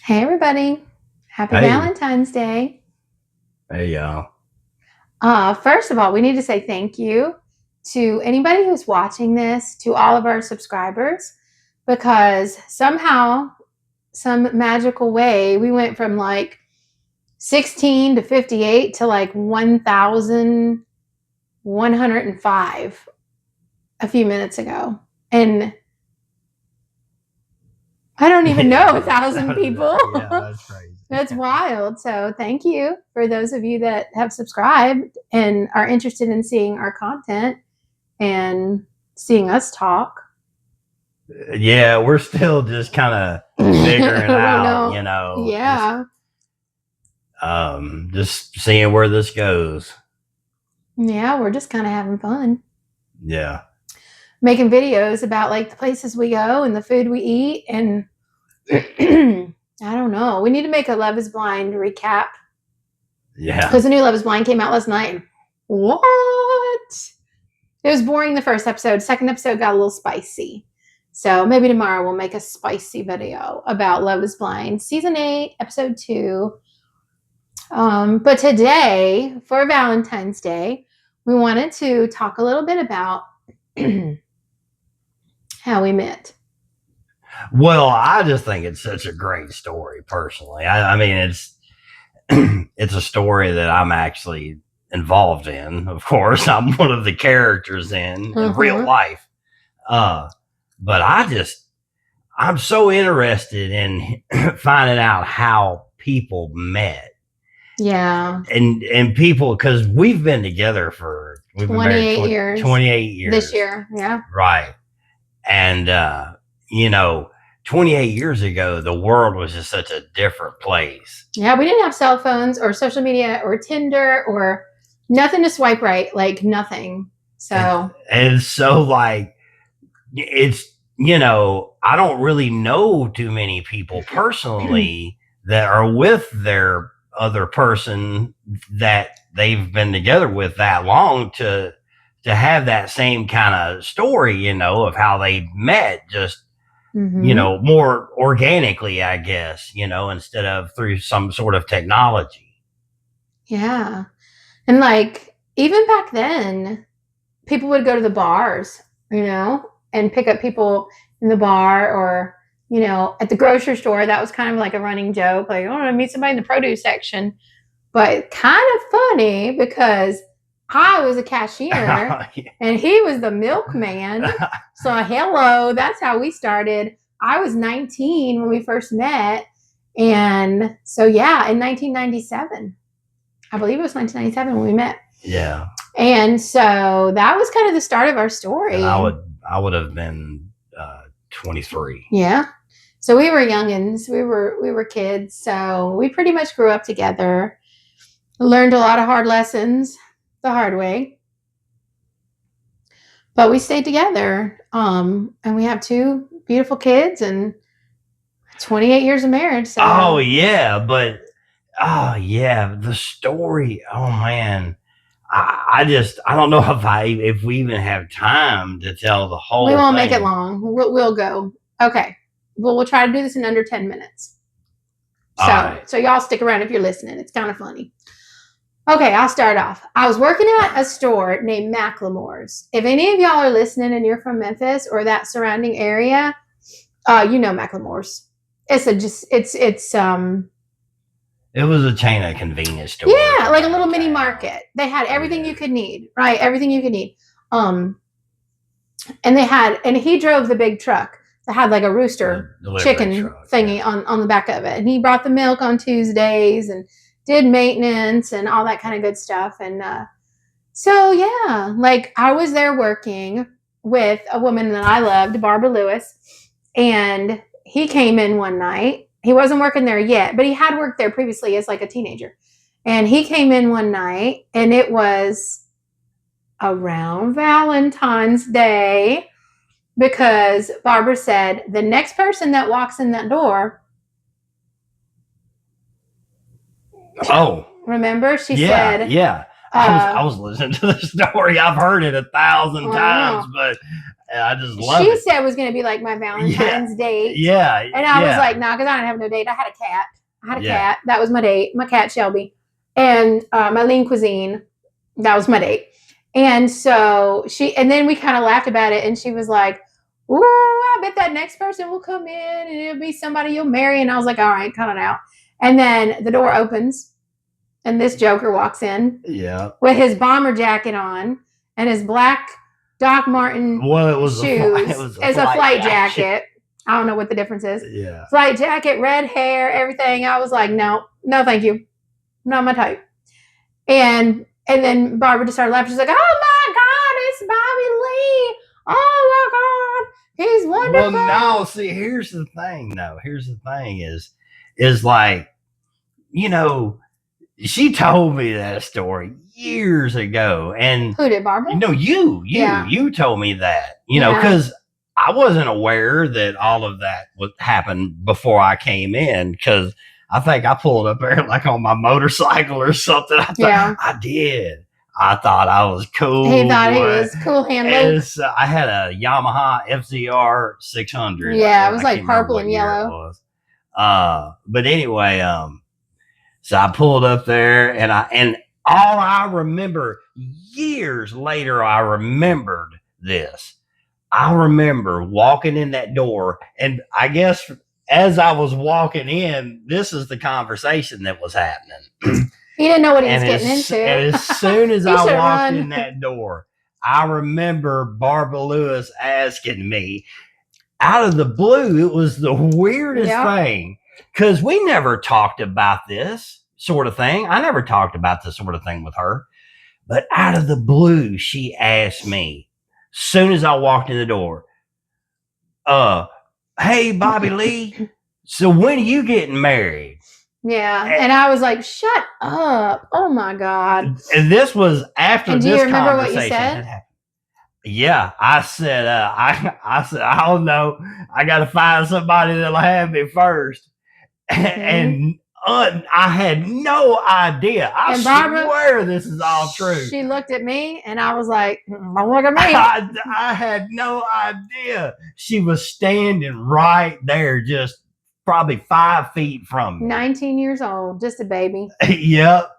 Hey, everybody. Happy Hey, Valentine's Day. hey, y'all. First of all, we need to say thank you to anybody who's watching this, to all of our subscribers, because somehow, some magical way, we went from like 16 to 58 to like 1,105 a few minutes ago. And I don't even Yeah, know 1,000 people. yeah, that's crazy. That's wild. So, thank you for those of you that have subscribed and are interested in seeing our content and seeing us talk. Yeah, we're still just kind of I figuring don't out, know. just Yeah. just seeing where this goes. Yeah, we're just kind of having fun Yeah, making videos about like the places we go and the food we eat. And I don't know. We need to make a Love is Blind recap yeah. because the new Love is Blind came out last night. What? It was boring the first episode. Second episode got a little spicy. So maybe tomorrow we'll make a spicy video about Love is Blind, season 8, episode 2. But today, for Valentine's Day, we wanted to talk a little bit about how we met. Well, I just think it's such a great story, personally. I mean, it's it's a story that I'm actually involved in. Of course, I'm one of the characters in real Uh-huh. life. Uh, but I'm so interested in finding out how people met Yeah. and people because we've been married 28 years 28 this years, year. Yeah. right? And you know, 28 years ago, the world was just such a different place. Yeah, we didn't have cell phones or social media or Tinder or nothing to swipe right, like nothing. And So, and so like it's I don't really know too many people personally that are with their other person that they've been together with that long to have that same kind of story, of how they met, just mm-hmm. more organically, I guess, instead of through some sort of technology. Yeah. And like even back then, people would go to the bars, and pick up people in the bar or, at the grocery store. That was kind of like a running joke. Like, I want to meet somebody in the produce section. But kind of funny because I was a cashier and he was the milkman. So, hello, that's how we started. I was 19 when we first met. And so, yeah, in 1997, I believe it was 1997 when we met. Yeah. And so that was kind of the start of our And story. I would have been 23. Yeah. So we were youngins. We were kids. So we pretty much grew up together. Learned a lot of hard lessons the hard way. But we stayed together. And we have two beautiful kids and 28 years of marriage. Oh So yeah, but oh yeah, the story. Oh man, I don't know if we even have time to tell the we whole won't make it thing. long. We'll go. Okay. Well, we'll try to do this in under 10 minutes. All right. So y'all stick around if you're listening. It's kind of funny. Okay, I'll start off. I was working at a store named Macklemore's. If any of y'all are listening and you're from Memphis or that surrounding area, you know Macklemore's. It's It was a chain of convenience stores yeah, like a little around mini town. market. They had everything Yeah, you could need, right? Everything you could need. Um, and he drove the big truck that had like a the rooster delivery chicken truck. Yeah. thingy on the back of it. And he brought the milk on Tuesdays and did maintenance and all that kind of good stuff. And so yeah, like I was there working with a woman that I loved, Barbara Lewis, and he came in one night. He wasn't working there yet, but he had worked there previously as like a teenager. And he came in one night and it was around Valentine's Day because Barbara said the next person that walks in that door, Oh remember, she yeah, said, yeah. I was listening to the story. I've heard it 1,000 times, but I just love she it. said it was going to be like my Valentine's date. Yeah. And I was like, no, because I didn't have no date. I had a cat. Yeah. That was my date. My cat, Shelby. And my lean cuisine. That was my date. And so and then we kind of laughed about it. And she was like, ooh, I bet that next person will come in and it'll be somebody you'll marry. And I was like, all right, cut it out. And then the door opens and this joker walks in. Yeah. With his bomber jacket on and his black Doc Martin shoes as a flight jacket. I don't know what the difference is. Yeah. Flight jacket, red hair, everything. I was like, no, thank you. Not my type. And then Barbara just started laughing. She's like, oh my God, it's Bobby Lee. Oh my God, he's wonderful. Well, no, see, here's the thing, though. Here's the thing is like, she told me that story years ago. And who did, Barbara? No, you told me that, because I wasn't aware that all of that would happen before I came in, because I think I pulled up there like on my motorcycle or something. I did. I thought I was cool. He thought he was cool hand Luke. I had a Yamaha FZR 600. Yeah, it was like purple and yellow. But anyway, so I pulled up there, and all I remember years later, I remembered this. I remember walking in that door, and I guess as I was walking in, this is the conversation that was happening. He didn't know what he was getting into. And as soon as I walked in that door, I remember Barbara Lewis asking me out of the blue. It was the weirdest thing, because we never talked about this sort of thing. I never talked about this sort of thing with her. But out of the blue, she asked me, as soon as I walked in the door, hey, Bobby Lee, so when are you getting married? Yeah. And I was like, shut up. Oh, my God. And this was after this conversation. Do you remember what you said? Yeah, I said, I said, I don't know. I got to find somebody that'll have me first. And I had no idea. I swear this is all true. She looked at me, and I was like, don't look at me. I had no idea. She was standing right there, just probably 5 feet from me. 19 years old, just a baby. Yep.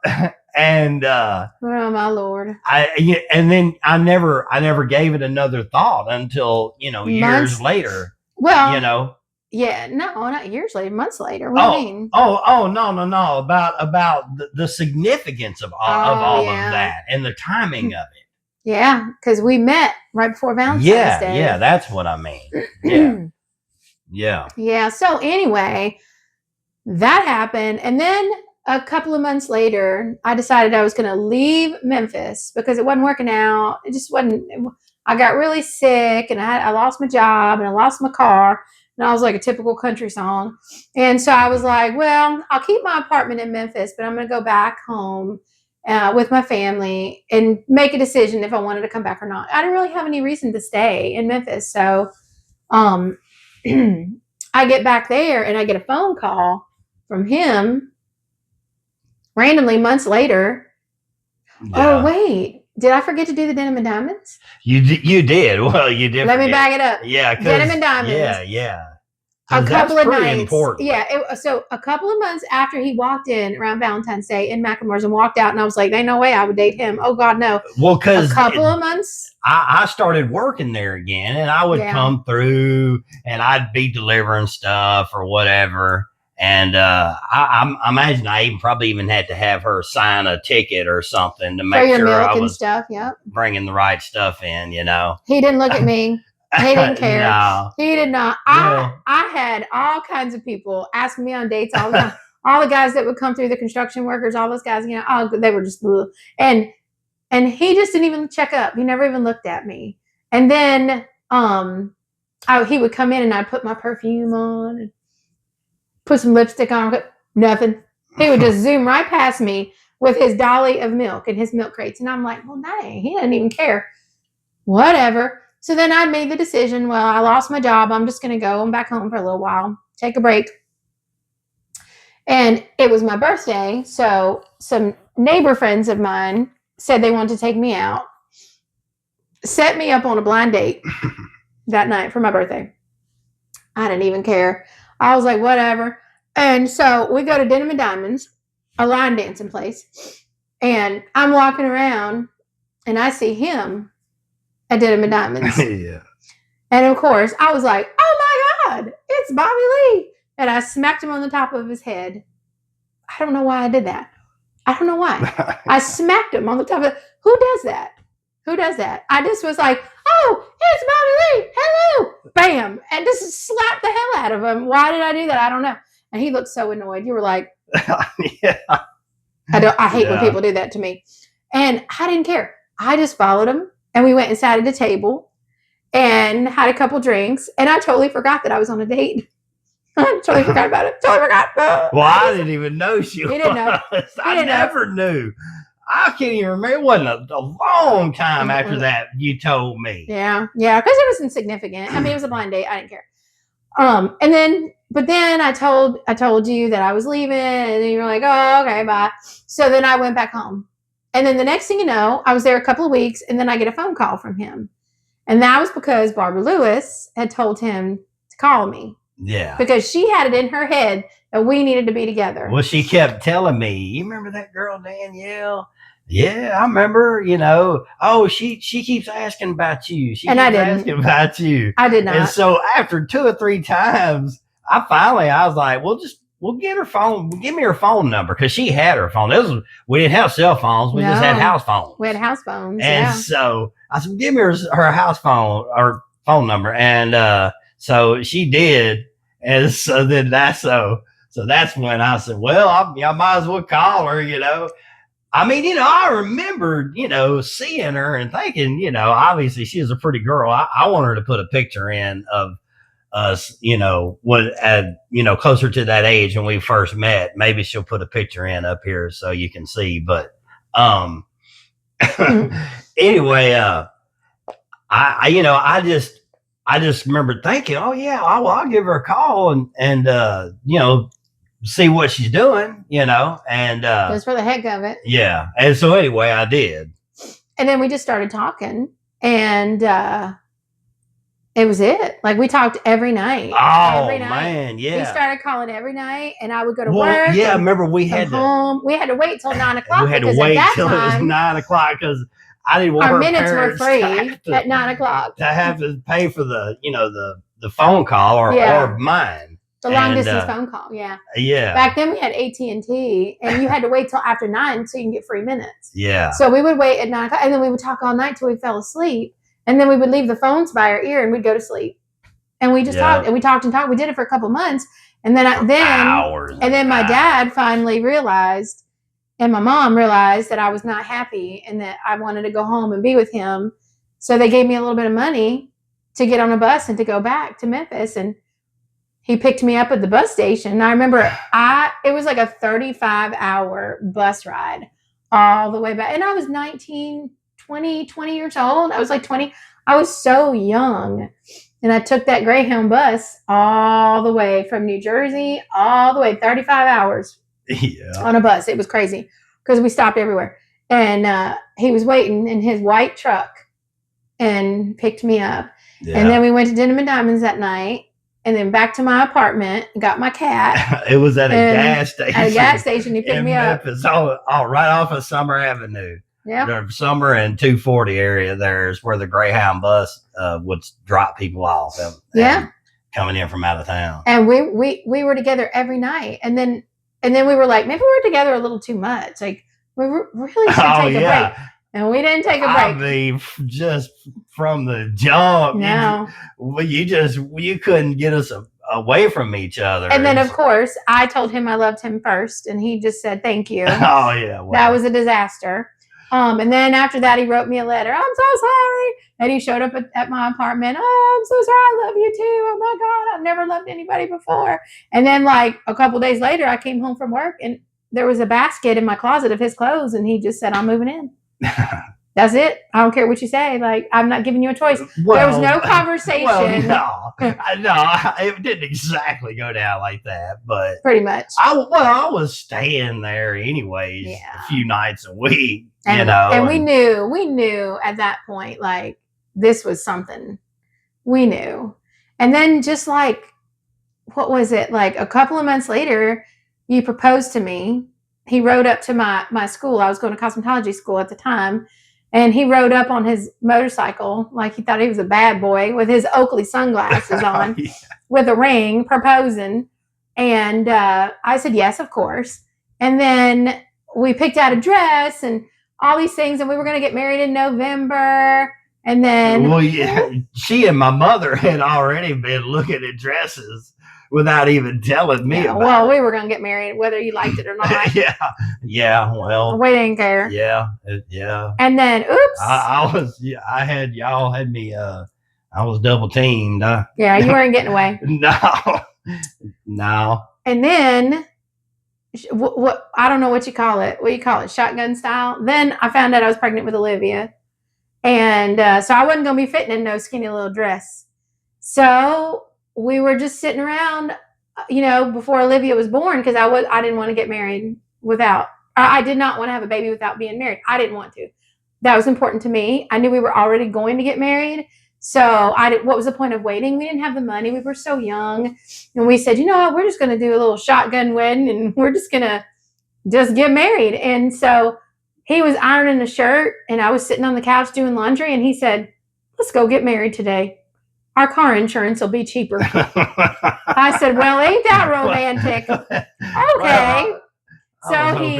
And oh my Lord. And then I never gave it another thought until years later. Well, yeah, no, not years later, months later. What do you mean? Oh, no. About the significance of all of that and the timing of it. Yeah, because we met right before Valentine's Day. Yeah, that's what I mean. Yeah. Yeah. So anyway, that happened. And then a couple of months later, I decided I was going to leave Memphis because it wasn't working out. It just wasn't. I got really sick, and I lost my job, and I lost my car. And I was like a typical country song. And so I was like, well, I'll keep my apartment in Memphis, but I'm going to go back home with my family and make a decision if I wanted to come back or not. I didn't really have any reason to stay in Memphis. So I get back there, and I get a phone call from him randomly months later. Yeah. Oh, wait. Did I forget to do the Denim and Diamonds? You did. Well, you did. Let me back it up. Yeah. Denim and Diamonds. Yeah. A couple of nights. Important. Yeah. So a couple of months after he walked in around Valentine's Day in McLemore's and walked out, and I was like, "Ain't no way I would date him." Oh God, no. Well, because a couple of months. I started working there again, and I would come through, and I'd be delivering stuff or whatever. And I imagine I probably even had to have her sign a ticket or something to make sure I was bringing the right stuff in. He didn't look at me. He didn't care. No. He did not. I had all kinds of people asking me on dates all the time. All the guys that would come through, the construction workers, all those guys, they were just blue. And he just didn't even check up. He never even looked at me. And then he would come in, and I'd put my perfume on and put some lipstick on. Nothing. He would just zoom right past me with his dolly of milk and his milk crates. And I'm like, well, dang, he doesn't even care. Whatever. So then I made the decision, well, I lost my job. I'm just going to go back home for a little while, take a break. And it was my birthday. So some neighbor friends of mine said they wanted to take me out, set me up on a blind date that night for my birthday. I didn't even care. I was like, whatever. And so we go to Denim and Diamonds, a line dancing place. And I'm walking around and I see him at Denim and Diamonds. Yeah. And of course, I was like, oh my God, it's Bobby Lee. And I smacked him on the top of his head. I don't know why I did that. I don't know why. I smacked him on the top of it. Who does that? Who does that? I just was like, oh, it's Bobby Lee. Hello. Bam. And just slapped the hell out of him. Why did I do that? I don't know. And he looked so annoyed. You were like, yeah. I hate when people do that to me. And I didn't care. I just followed him. And we went and sat at a table and had a couple drinks. And I totally forgot that I was on a date. I totally forgot about it. Totally forgot. Well, I didn't even know she was. He didn't know. I never knew. I can't even remember. It wasn't a long time after that you told me. Yeah, because it was insignificant. I mean, it was a blind date. I didn't care. But then I told you that I was leaving, and then you were like, oh, okay, bye. So then I went back home. And then the next thing you know, I was there a couple of weeks, and then I get a phone call from him. And that was because Barbara Lewis had told him to call me. Yeah. Because she had it in her head that we needed to be together. Well, she kept telling me, you remember that girl, Danielle? Yeah, I remember, you know. Oh, she keeps asking about you. She and keeps I didn't. asking about you. I did not. And so after 2 or 3 times, I was like, we'll get her phone. Give me her phone number, because she had her phone. We didn't have cell phones. We just had house phones. We had house phones. And so I said, give me her house phone or phone number. And so she did. And so then that's when I said, well, I might as well call her, you know. I mean, you know, I remembered, you know, seeing her and thinking, you know, obviously she was a pretty girl. I want her to put a picture in of us, you know, closer to that age when we first met. Maybe she'll put a picture in up here so you can see. But anyway, I just remember thinking, oh yeah, I'll give her a call and you know, see what she's doing, you know, and just for the heck of it. Yeah. And so anyway, I did. And then we just started talking, and it was it. Like, we talked every night. Oh, every night. Man, yeah. We started calling every night, and I would go to work. Yeah, remember we had home. We had to wait till 9 o'clock. We had to wait till it was 9 o'clock because I didn't want our minutes were free at 9 o'clock. To have to pay for the, you know, the phone call or mine. The long distance phone call, yeah. Yeah. Back then we had AT&T, and you had to wait till after 9 so you can get free minutes. Yeah. So we would wait at 9 o'clock, and then we would talk all night till we fell asleep, and then we would leave the phones by our ear, and we'd go to sleep. And we just talked, and we talked and talked. We did it for a couple months, and then my dad finally realized, and my mom realized that I was not happy and that I wanted to go home and be with him. So they gave me a little bit of money to get on a bus and to go back to Memphis, and he picked me up at the bus station. And I remember it was like a 35-hour bus ride all the way back. And I was 19, 20 years old. I was like 20. I was so young. And I took that Greyhound bus all the way from New Jersey, all the way 35 hours on a bus. It was crazy because we stopped everywhere. And he was waiting in his white truck and picked me up. Yeah. And then we went to Denim and Diamonds that night. And then back to my apartment, got my cat. It was at a gas station. At a gas station, he picked me up. It's all right off of Summer Avenue. Yeah. The Summer and 240 area there is where the Greyhound bus would drop people off. Coming in from out of town. And we were together every night. And then we were like, maybe we were together a little too much. Like, we really should take a break. And we didn't take a break. I mean, just from the jump, no. you couldn't get us away from each other. And then, of course, I told him I loved him first, and he just said thank you. Oh yeah, wow. That was a disaster. And then after that, he wrote me a letter. I'm so sorry. And he showed up at my apartment. Oh, I'm so sorry. I love you too. Oh my God, I've never loved anybody before. And then, like a couple days later, I came home from work, and there was a basket in my closet of his clothes, and he just said, "I'm moving in." That's it. I don't care what you say. Like, I'm not giving you a choice. There was no Well, conversation. no, it didn't exactly go down like that, but Pretty much. I was staying there anyways, a Yeah. few nights a week, And we knew at that point, like, this was something. We knew. And then just like, what was it? Like a couple of months later, you proposed to me. He rode up to my school. I was going to cosmetology school at the time. And he rode up on his motorcycle like he thought he was a bad boy with his Oakley sunglasses on, yeah. with a ring, proposing. And I said, yes, of course. And then we picked out a dress and all these things. And we were going to get married in November. And then, Well, yeah, she and my mother had already been looking at dresses without even telling me yeah, about well, it. we were going to get married whether you liked it or not. Yeah, well, We didn't care. yeah. And then, oops. I had y'all had me. I was double teamed. Yeah, you weren't getting away. No. And then, what I don't know what you call it. What you call it? Shotgun style. Then I found out I was pregnant with Olivia, and so I wasn't going to be fitting in no skinny little dress. So we were just sitting around, before Olivia was born, because I didn't want to get married without. I did not want to have a baby without being married. I didn't want to. That was important to me. I knew we were already going to get married. So what was the point of waiting? We didn't have the money. We were so young. And we said, you know what, we're just going to do a little shotgun wedding and we're just going to just get married. And so he was ironing a shirt and I was sitting on the couch doing laundry and he said, let's go get married today. Our car insurance will be cheaper. I said, well, ain't that romantic? Okay.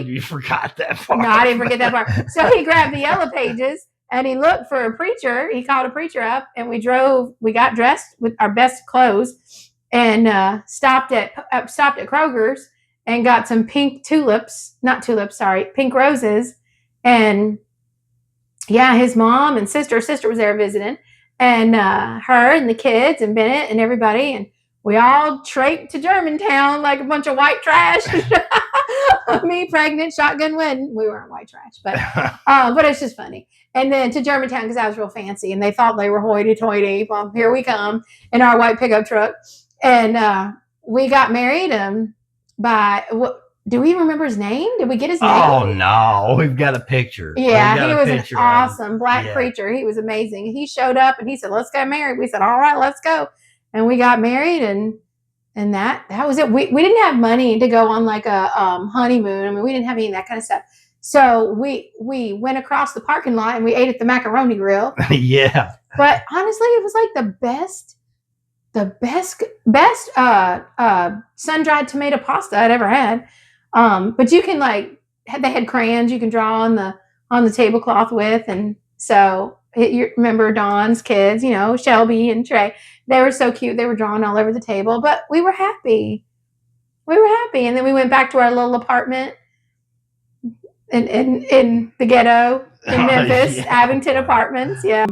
You forgot that part. No, I didn't forget that part. So he grabbed the yellow pages and he looked for a preacher. He called a preacher up and we got dressed with our best clothes and stopped at Kroger's and got some pink pink roses. And yeah, his mom and sister was there visiting, and her and the kids and Bennett and everybody. And we all traipsed to Germantown like a bunch of white trash. Me pregnant, shotgun wedding. We weren't white trash, but it's just funny. And then to Germantown because I was real fancy, and they thought they were hoity-toity. Well, here we come in our white pickup truck, and we got married. By what? Do we remember his name? Did we get his name? Oh no, we've got a picture. Yeah, he was an awesome black preacher. He was amazing. He showed up and he said, "Let's get married." We said, "All right, let's go." And we got married, and that was it. We didn't have money to go on like a honeymoon. I mean, we didn't have any of that kind of stuff. So we went across the parking lot and we ate at the macaroni grill. Yeah. But honestly, it was like the best sun-dried tomato pasta I'd ever had. But you can they had crayons you can draw on the tablecloth with, and so you remember Dawn's kids, Shelby and Trey. They were so cute. They were drawing all over the table, but we were happy. And then we went back to our little apartment in the ghetto in Memphis, Abington Apartments. Yeah.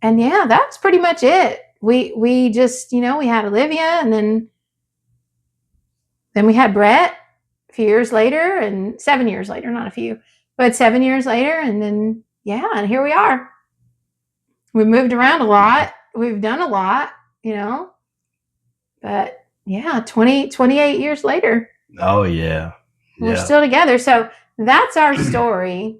And yeah, that's pretty much it. We just, we had Olivia, and then we had Brett a few years later, and 7 years later, not a few, but 7 years later. And then, yeah, and here we are. We moved around a lot. We've done a lot, but yeah, 28 years later. Oh, yeah. We're still together. So that's our story,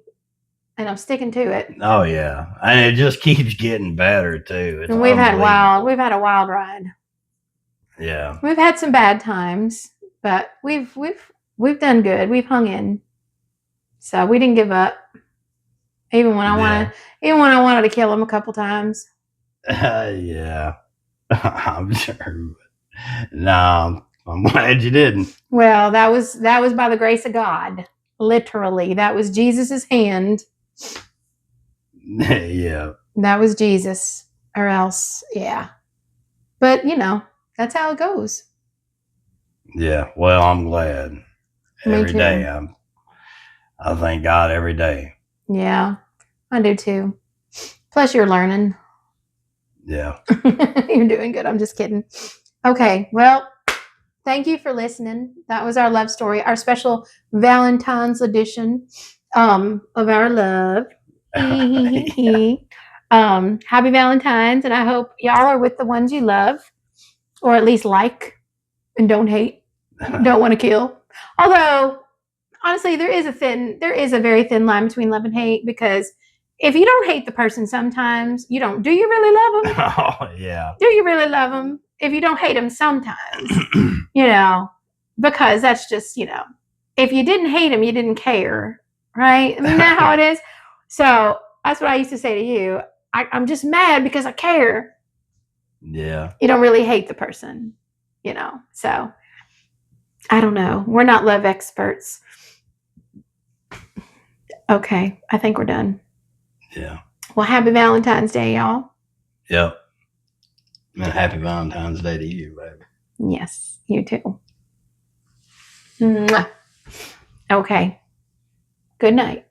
and I'm sticking to it. Oh, yeah. And it just keeps getting better, too. And we've had a wild ride. Yeah. We've had some bad times, but we've done good. We've hung in. So we didn't give up. Even when I wanted to kill him a couple times. Yeah. I'm sure. No, I'm glad you didn't. Well, that was by the grace of God. Literally. That was Jesus's hand. Yeah. That was Jesus. Or else, yeah. But, that's how it goes. Yeah. Well, I'm glad. Every day. I thank God every day. Yeah, I do too. Plus, you're learning. Yeah. You're doing good. I'm just kidding. Okay, well, thank you for listening. That was our love story, our special Valentine's edition of our love. Happy Valentine's, and I hope y'all are with the ones you love, or at least like, and don't hate, don't want to kill. Although, honestly, there is a very thin line between love and hate, because if you don't hate the person sometimes, you don't. Do you really love them? Oh, yeah. Do you really love them? If you don't hate them sometimes, because that's just, if you didn't hate them, you didn't care, right? Isn't that how it is? So that's what I used to say to you. I'm just mad because I care. Yeah. You don't really hate the person, So I don't know. We're not love experts. Okay, I think we're done. Yeah. Well, happy Valentine's Day, y'all. Yep. And happy Valentine's Day to you, baby. Yes, you too. Mwah. Okay. Good night.